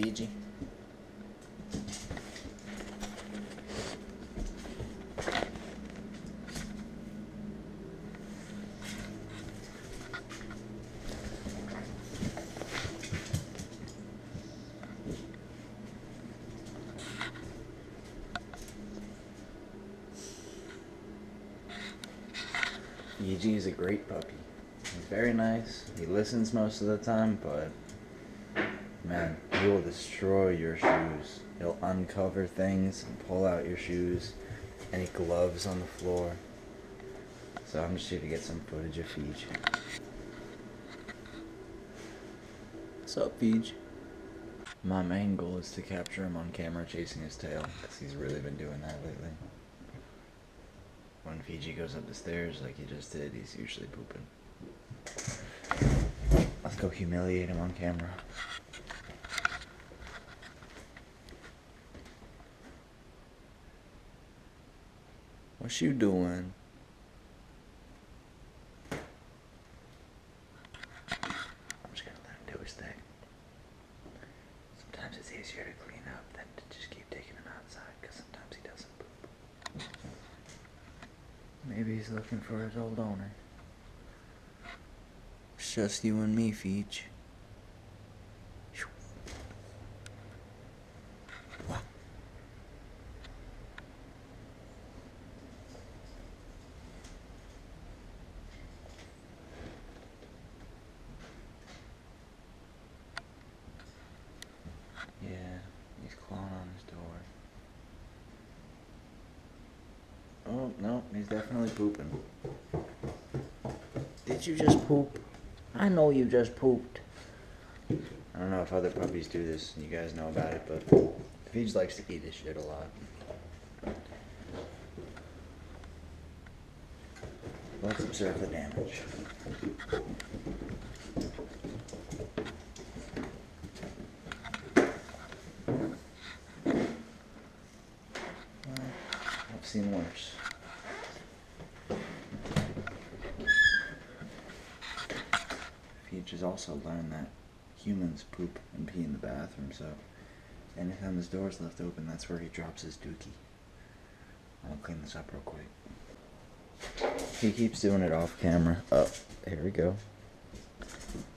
Fiji. Fiji is a great puppy. He's very nice. He listens most of the time, but man, he will destroy your shoes. He'll uncover things and pull out your shoes. Any gloves on the floor. So I'm just here to get some footage of Fiij. What's up, Fiij? My main goal is to capture him on camera chasing his tail, because he's really been doing that lately. When Fiji goes up the stairs like he just did, he's usually pooping. Let's go humiliate him on camera. What you doing? I'm just gonna let him do his thing. Sometimes it's easier to clean up than to just keep taking him outside, because sometimes he doesn't poop. Maybe he's looking for his old owner. It's just you and me, Fiij. Yeah, he's clawing on his door. Oh, no, he's definitely pooping. Did you just poop? I know you just pooped. I don't know if other puppies do this and you guys know about it, but Fiij likes to eat his shit a lot. Let's observe the damage. I've seen worse. Fiij has also learned that humans poop and pee in the bathroom, so anytime his door's left open, that's where he drops his dookie. I'll clean this up real quick. He keeps doing it off camera. Oh, here we go.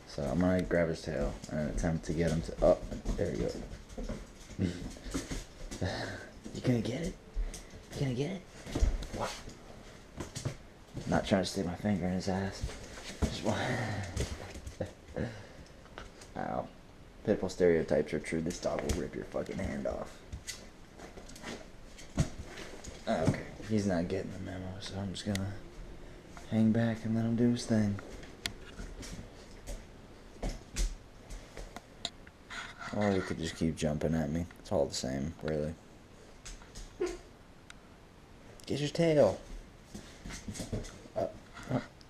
So I'm gonna grab his tail and attempt to get him to. Oh, there you go. You gonna get it? You gonna get it? What? I'm not trying to stick my finger in his ass. Just one. Ow. Pitbull stereotypes are true. This dog will rip your fucking hand off. Okay, he's not getting the memo, so I'm just gonna hang back and let him do his thing. Or he could just keep jumping at me. It's all the same, really. Get your tail.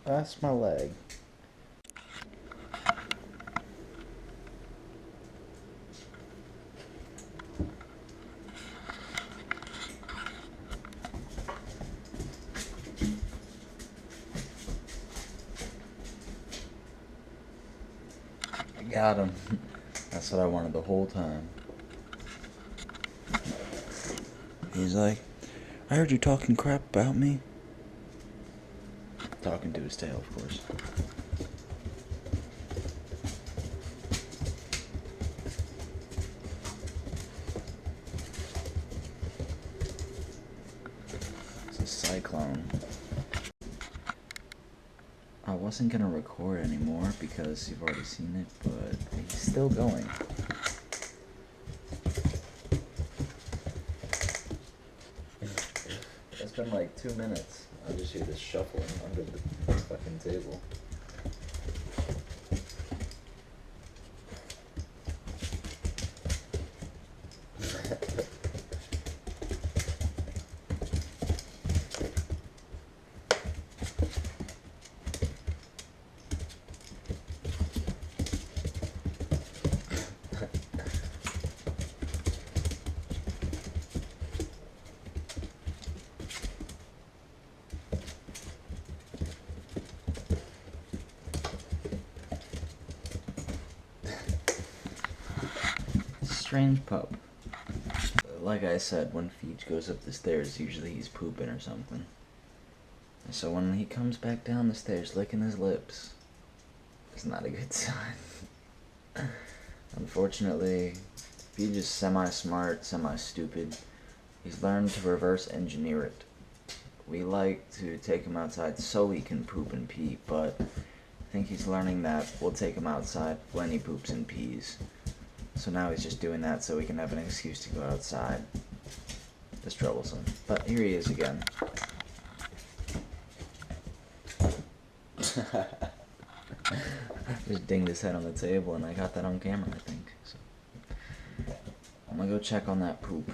That's my leg. I got him. That's what I wanted the whole time. He's like, I heard you talking crap about me. Talking to his tail, of course. It's a cyclone. I wasn't gonna record anymore because you've already seen it, but he's still going. It's been like 2 minutes. I just hear this shuffling under the fucking table. strange pup. Like I said, when Fiij goes up the stairs, usually he's pooping or something. So when he comes back down the stairs licking his lips, it's not a good sign. Unfortunately, Fiij is semi-smart, semi-stupid. He's learned to reverse engineer it. We like to take him outside so he can poop and pee, but I think he's learning that we'll take him outside when he poops and pees. So now he's just doing that so we can have an excuse to go outside. It's troublesome. But here he is again. Just dinged his head on the table, and I got that on camera, I think. So I'm gonna go check on that poop.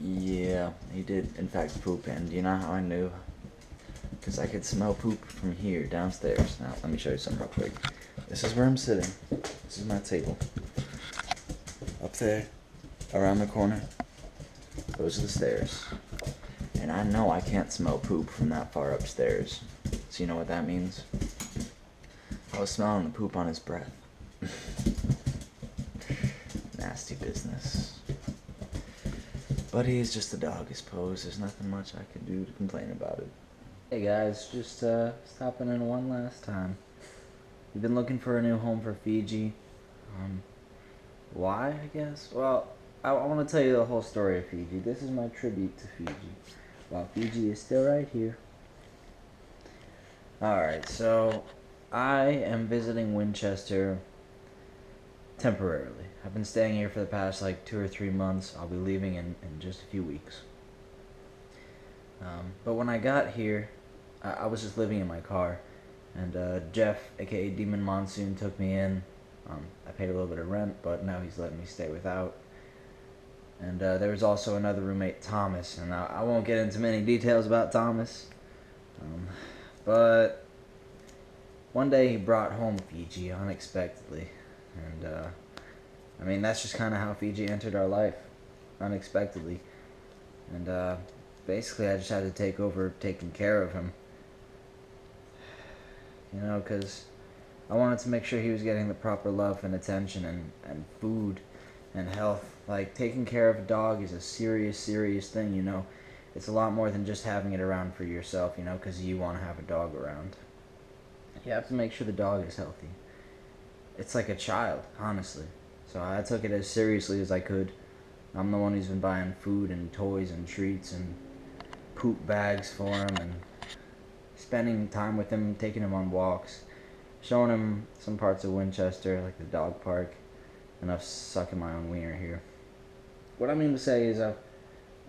Yeah, he did in fact poop, and you know how I knew? Because I could smell poop from here downstairs. Now let me show you something real quick. This is where I'm sitting. This is my table. Up there, around the corner, those are the stairs. And I know I can't smell poop from that far upstairs. So you know what that means? I was smelling the poop on his breath. Nasty business. But he's just a dog, I suppose. There's nothing much I can do to complain about it. Hey guys, just stopping in one last time. We've been looking for a new home for Fiji. Why, I guess? Well, I want to tell you the whole story of Fiji. This is my tribute to Fiji. While Fiji is still right here. Alright, so I am visiting Winchester temporarily. I've been staying here for the past like 2 or 3 months. I'll be leaving in just a few weeks. But when I got here, I was just living in my car. And Jeff, aka Demon Monsoon, took me in. I paid a little bit of rent, but now he's letting me stay without. And there was also another roommate, Thomas. And I won't get into many details about Thomas. But one day he brought home Fiji unexpectedly. And I mean, that's just kind of how Fiji entered our life. Unexpectedly. And basically I just had to take over taking care of him. You know, because I wanted to make sure he was getting the proper love and attention and food and health. Like, taking care of a dog is a serious, serious thing, you know. It's a lot more than just having it around for yourself, you know, because you want to have a dog around. You have to make sure the dog is healthy. It's like a child, honestly. So I took it as seriously as I could. I'm the one who's been buying food and toys and treats and poop bags for him and spending time with him, taking him on walks, showing him some parts of Winchester, like the dog park, and I've sucking my own wiener here. What I mean to say is I've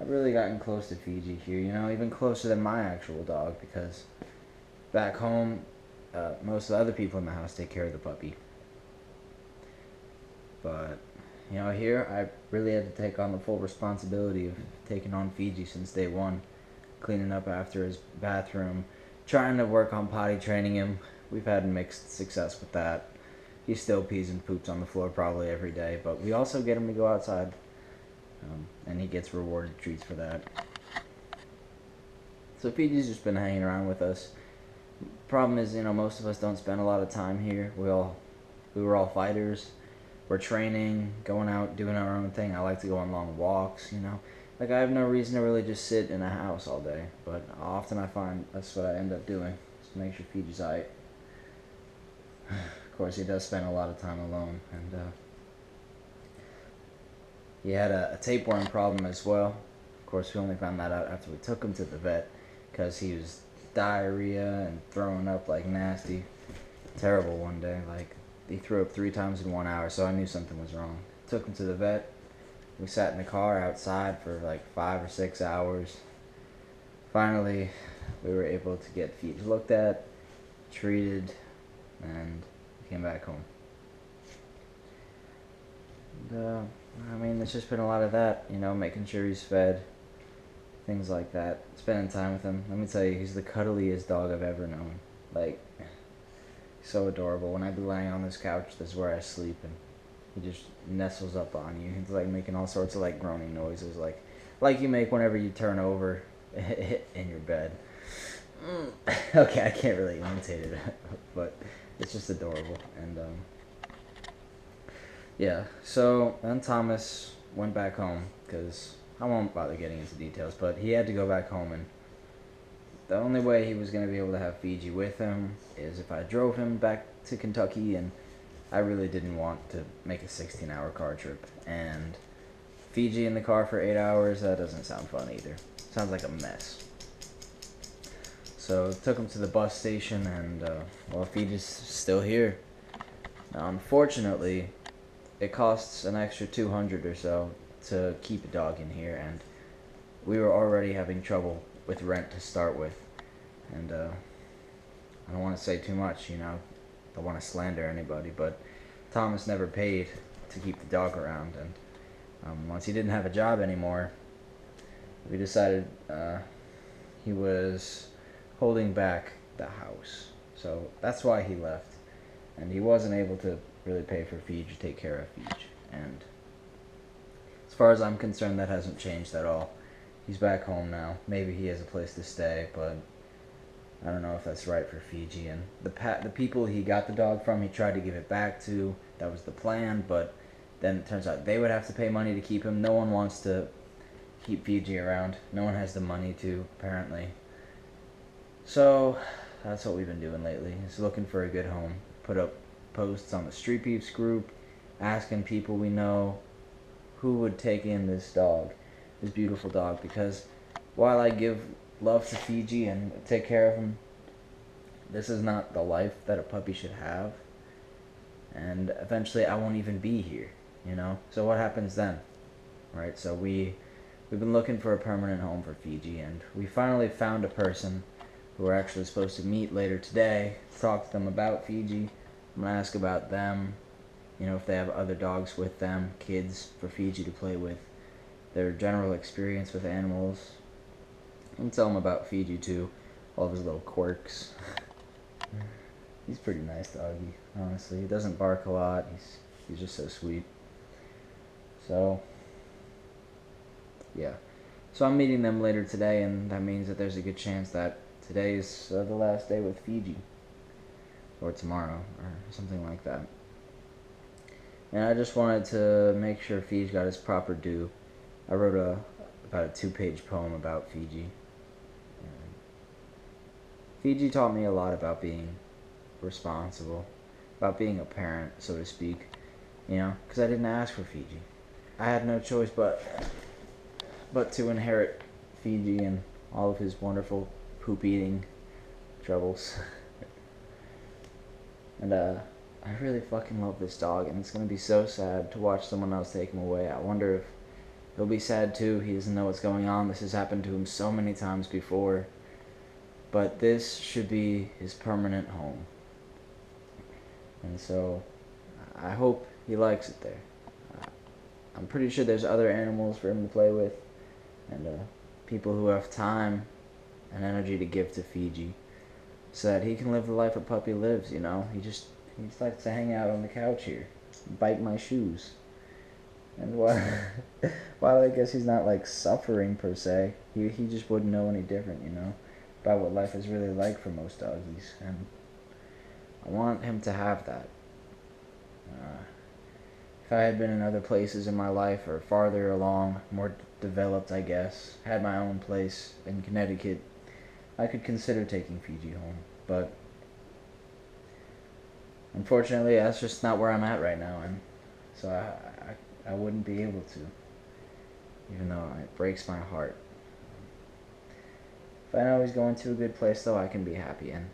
really gotten close to Fiji here, you know, even closer than my actual dog, because back home, most of the other people in the house take care of the puppy. But, you know, here I really had to take on the full responsibility of taking on Fiji since day one, cleaning up after his bathroom, trying to work on potty training him. We've had mixed success with that. He still pees and poops on the floor probably every day, but we also get him to go outside, and he gets rewarded treats for that. So Fiji's just been hanging around with us. Problem is, you know, most of us don't spend a lot of time here. We were all fighters. We're training, going out, doing our own thing. I like to go on long walks, you know. Like, I have no reason to really just sit in a house all day, but often I find that's what I end up doing, just to make sure Fiji's alright. Of course, he does spend a lot of time alone, and he had a tapeworm problem as well. Of course, we only found that out after we took him to the vet, because he was diarrhea and throwing up like nasty. Terrible one day. Like, he threw up 3 times in 1 hour, so I knew something was wrong. Took him to the vet. We sat in the car outside for like 5 or 6 hours. Finally, we were able to get Fiij looked at, treated, and came back home. And, I mean, it's just been a lot of that, you know, making sure he's fed, things like that, spending time with him. Let me tell you, he's the cuddliest dog I've ever known. Like, so adorable. When I be laying on this couch, this is where I sleep, and he just nestles up on you. He's like making all sorts of like groaning noises, like you make whenever you turn over in your bed. Okay, I can't really imitate it, but it's just adorable. And Yeah, so then Thomas went back home because I won't bother getting into details, but he had to go back home, and the only way he was going to be able to have Fiji with him is if I drove him back to Kentucky, and I really didn't want to make a 16-hour car trip. And Fiji in the car for 8 hours, that doesn't sound fun either. Sounds like a mess. So took him to the bus station, and well, Fiji's still here. Now, unfortunately, it costs an extra 200 or so to keep a dog in here, and we were already having trouble with rent to start with. And I don't want to say too much, I don't want to slander anybody, but Thomas never paid to keep the dog around, and once he didn't have a job anymore, we decided he was holding back the house. So that's why he left, and he wasn't able to really pay for Fiij to take care of Fiij. And as far as I'm concerned, that hasn't changed at all. He's back home now. Maybe he has a place to stay, but I don't know if that's right for Fiji. And the people he got the dog from, he tried to give it back to. That was the plan, but then it turns out they would have to pay money to keep him. No one wants to keep Fiji around. No one has the money to, apparently. So that's what we've been doing lately. Is looking for a good home. Put up posts on the Street Peeps group, asking people we know who would take in this dog, this beautiful dog, because while I give love to Fiji and take care of him, this is not the life that a puppy should have. And eventually I won't even be here, So what happens then? Right? So we've been looking for a permanent home for Fiji, and we finally found a person who we're actually supposed to meet later today to talk to them about Fiji. I'm going to ask about them, if they have other dogs with them, kids for Fiji to play with, their general experience with animals. I'm tell them about Fiji too, all of his little quirks. He's pretty nice doggy, honestly. He doesn't bark a lot. He's just so sweet. So yeah. So I'm meeting them later today, and that means that there's a good chance that today is the last day with Fiji, or tomorrow, or something like that. And I just wanted to make sure Fiji got his proper due. I wrote about a 2-page poem about Fiji. Fiji taught me a lot about being responsible, about being a parent, so to speak. Because I didn't ask for Fiji. I had no choice but to inherit Fiji and all of his wonderful poop eating troubles. And I really fucking love this dog, and it's gonna be so sad to watch someone else take him away. I wonder if he'll be sad too. He doesn't know what's going on. This has happened to him so many times before. But this should be his permanent home. And so I hope he likes it there. I'm pretty sure there's other animals for him to play with, and people who have time and energy to give to Fiji, so that he can live the life a puppy lives. He just likes to hang out on the couch here, bite my shoes. And while I guess he's not like suffering per se, he just wouldn't know any different, about what life is really like for most doggies, and I want him to have that. If I had been in other places in my life, or farther along, more developed, I guess, had my own place in Connecticut, I could consider taking Fiji home. But unfortunately, that's just not where I'm at right now, and so I wouldn't be able to, even though it breaks my heart. If I know he's going to a good place, though, I can be happy. And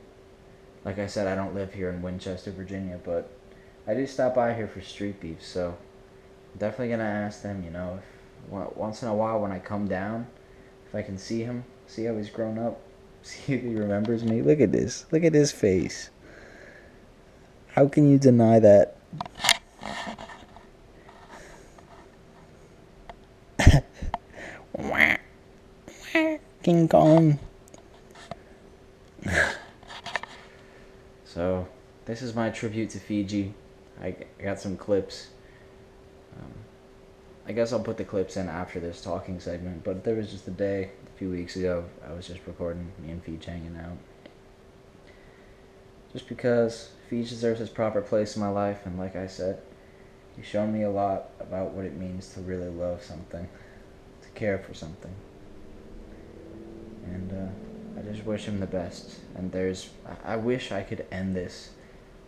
like I said, I don't live here in Winchester, Virginia, but I do stop by here for street beefs, so I'm definitely gonna ask them, if once in a while when I come down, if I can see him, see how he's grown up, see if he remembers me. Look at this. Look at his face. How can you deny that? King Kong. So, this is my tribute to Fiji. I got some clips. I guess I'll put the clips in after this talking segment, but there was just a day a few weeks ago I was just recording me and Fiij hanging out. Just because Fiij deserves his proper place in my life, and like I said, He's shown me a lot about what it means to really love something, to care for something. And I just wish him the best. And I wish I could end this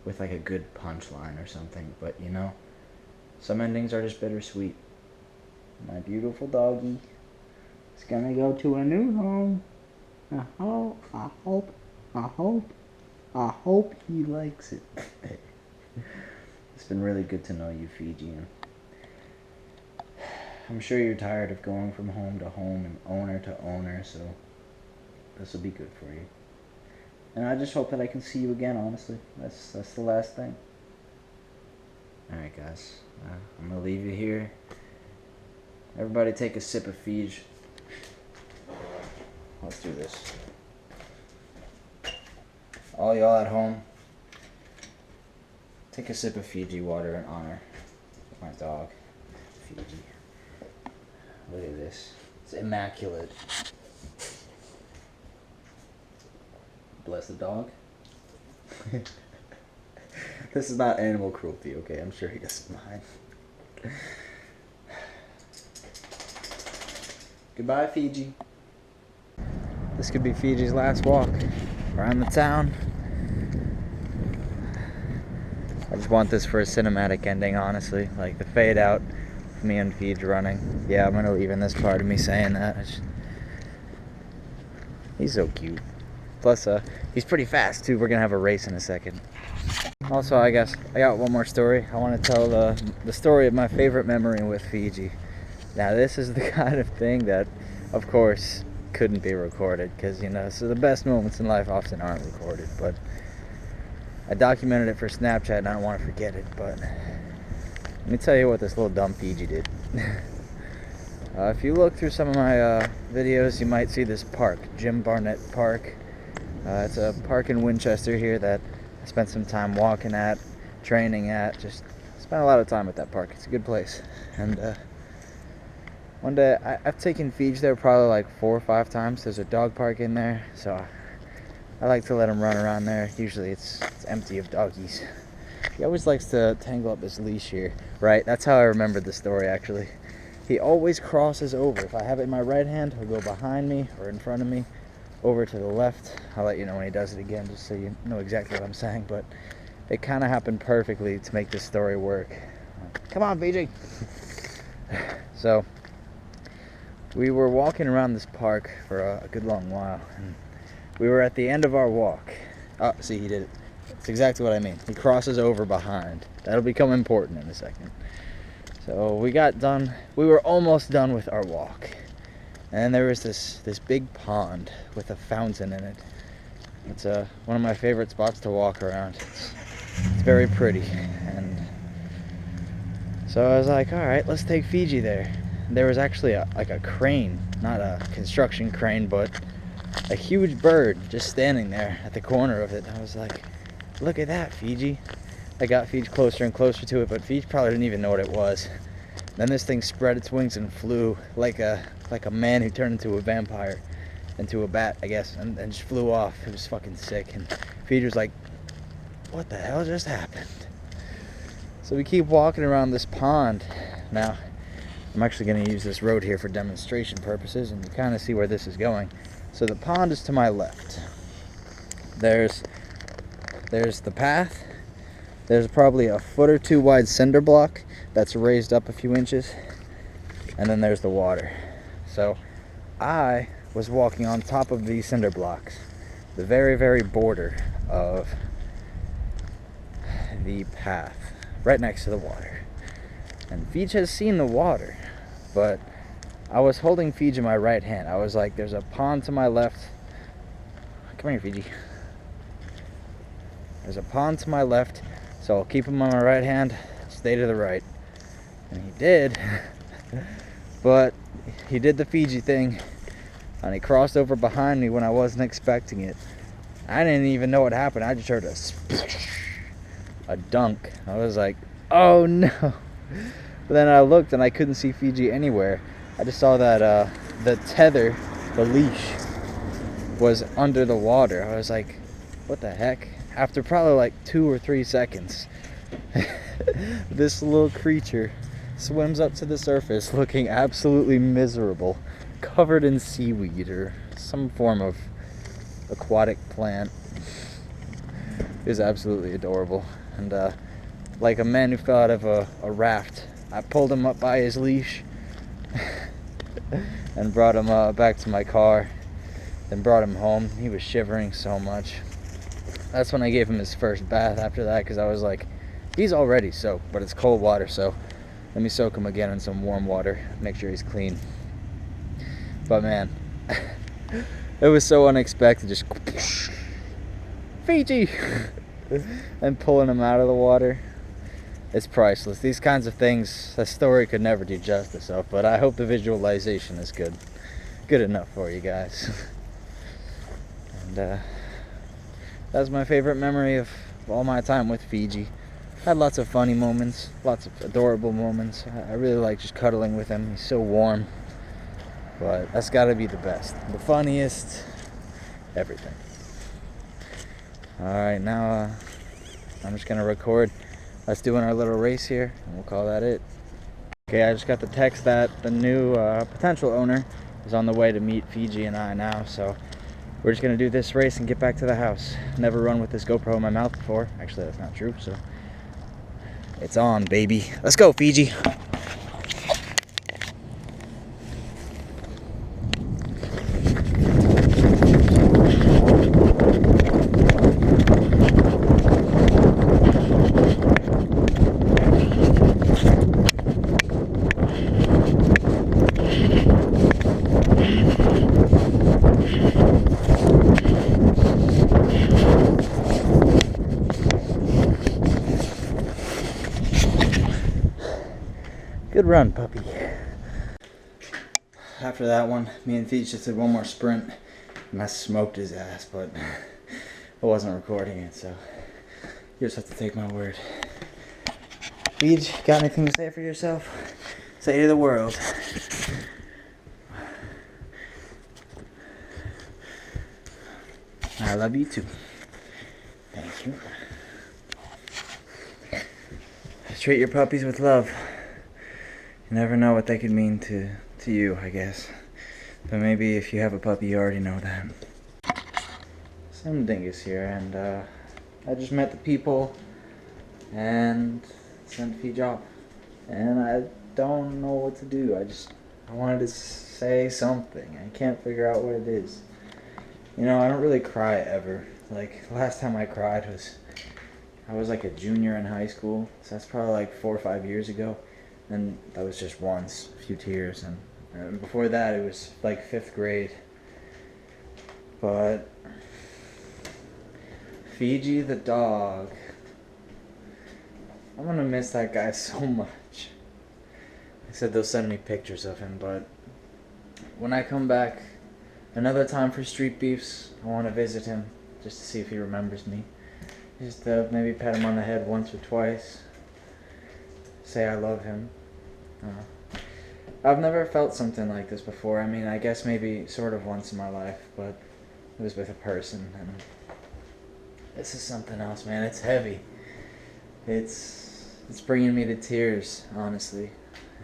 with like a good punchline or something, but you know, some endings are just bittersweet. My beautiful doggy is gonna go to a new home. I hope he likes it. It's been really good to know you, Fiji. I'm sure you're tired of going from home to home and owner to owner, so this will be good for you. And I just hope that I can see you again, honestly. That's the last thing. Alright, guys. I'm going to leave you here. Everybody take a sip of Fiij. Let's do this. All y'all at home, take a sip of Fiji water in honor of my dog, Fiji. Look at this. It's immaculate. Bless the dog. This is not animal cruelty, okay? I'm sure he doesn't mind. Goodbye, Fiji. This could be Fiji's last walk around the town. I just want this for a cinematic ending, honestly. Like the fade out of me and Fiij running. Yeah, I'm gonna leave in this part of me saying that. He's so cute. Plus, he's pretty fast too. We're gonna have a race in a second. Also, I guess I got one more story. I want to tell the story of my favorite memory with Fiji. Now, this is the kind of thing that, of course, couldn't be recorded because, you know, so the best moments in life often aren't recorded. But I documented it for Snapchat and I don't want to forget it. But let me tell you what this little dumb Fiji did. If you look through some of my videos, you might see this park, Jim Barnett Park. It's a park in Winchester here that I spent some time walking at, training at, just spent a lot of time at that park. It's a good place. And one day, I've taken Fiij there probably like 4 or 5 times. There's a dog park in there, so I like to let him run around there. Usually it's empty of doggies. He always likes to tangle up his leash here. Right, that's how I remembered the story actually. He always crosses over. If I have it in my right hand, he'll go behind me or in front of me. Over to the left. I'll let you know when he does it again, just so you know exactly what I'm saying, but it kind of happened perfectly to make this story work. Come on, Fiji! So, we were walking around this park for a good long while, and we were at the end of our walk. Oh, see, he did it. That's exactly what I mean. He crosses over behind. That'll become important in a second. So, we got done. We were almost done with our walk. And there was this big pond with a fountain in it. It's one of my favorite spots to walk around. It's very pretty. And so I was like, all right, let's take Fiji there. And there was actually a crane, not a construction crane, but a huge bird just standing there at the corner of it. I was like, look at that, Fiji. I got Fiji closer and closer to it, but Fiji probably didn't even know what it was. Then this thing spread its wings and flew like a man who turned into a vampire, into a bat, I guess, and just flew off. It was fucking sick. And Fiji was like, what the hell just happened? So we keep walking around this pond. Now, I'm actually going to use this road here for demonstration purposes, and you kind of see where this is going. So the pond is to my left. There's the path. There's probably a foot or two wide cinder block that's raised up a few inches, and then there's the water. So I was walking on top of these cinder blocks, the very, very border of the path, right next to the water. And Fiij has seen the water, but I was holding Fiij in my right hand. I was like, there's a pond to my left. Come here, Fiji. There's a pond to my left, so I'll keep him on my right hand, stay to the right. And he did, but he did the Fiji thing, and he crossed over behind me when I wasn't expecting it. I didn't even know what happened. I just heard a dunk. I was like, oh no. But then I looked and I couldn't see Fiji anywhere. I just saw that the tether, the leash, was under the water. I was like, what the heck? After probably like 2 or 3 seconds, This little creature swims up to the surface looking absolutely miserable, covered in seaweed or some form of aquatic plant. It was absolutely adorable. And like a man who fell out of a raft, I pulled him up by his leash and brought him back to my car, then brought him home. He was shivering so much. That's when I gave him his first bath after that, because I was like, he's already soaked, but it's cold water, so let me soak him again in some warm water, make sure he's clean. But man, it was so unexpected, just Fiji and pulling him out of the water. It's priceless. These kinds of things, a story could never do justice of, but I hope the visualization is good enough for you guys. And that's my favorite memory of all my time with Fiji. Had lots of funny moments, lots of adorable moments. I really like just cuddling with him. He's so warm. But that's got to be the best. The funniest, everything. Alright, now I'm just going to record us doing our little race here, and we'll call that it. Okay, I just got the text that the new potential owner is on the way to meet Fiji and I now, so we're just going to do this race and get back to the house. Never run with this GoPro in my mouth before. Actually, that's not true, so it's on, baby. Let's go, Fiji. Good run, puppy. After that one, me and Fiij just did one more sprint, and I smoked his ass, but I wasn't recording it, so you just have to take my word. Fiij, got anything to say for yourself? Say to the world. I love you too. Thank you. Treat your puppies with love. You never know what they could mean to you, I guess. But maybe if you have a puppy, you already know that. Samthedingus here, and I just met the people and sent Fiij off. And I don't know what to do. I wanted to say something. I can't figure out what it is. You know, I don't really cry ever. Like, the last time I cried I was like a junior in high school, so that's probably like 4 or 5 years ago. And that was just once, a few tears, and before that it was like 5th grade. But Fiji the dog, I'm gonna miss that guy so much. They said they'll send me pictures of him, but when I come back another time for Street Beefs, I want to visit him just to see if he remembers me. Just maybe pat him on the head once or twice, say I love him. I've never felt something like this before. I mean, I guess maybe sort of once in my life, but it was with a person, and this is something else, man. It's heavy. It's bringing me to tears, honestly,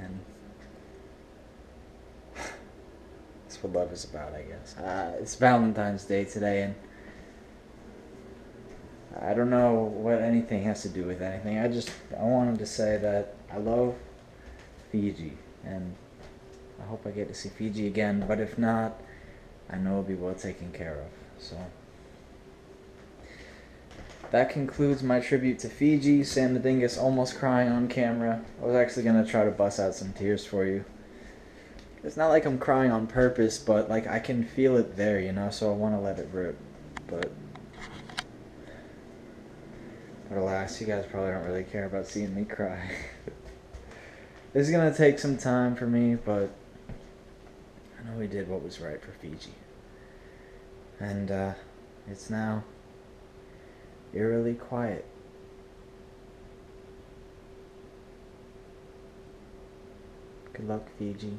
and that's what love is about, I guess. It's Valentine's Day today, and I don't know what anything has to do with anything. I wanted to say that I love Fiji, and I hope I get to see Fiji again, but if not, I know it'll be well taken care of. So that concludes my tribute to Fiji. Samthedingus almost crying on camera. I was actually going to try to bust out some tears for you. It's not like I'm crying on purpose, but like I can feel it there, you know, so I want to let it rip. But alas, you guys probably don't really care about seeing me cry. This is going to take some time for me, but I know we did what was right for Fiji. And it's now eerily quiet. Good luck, Fiji.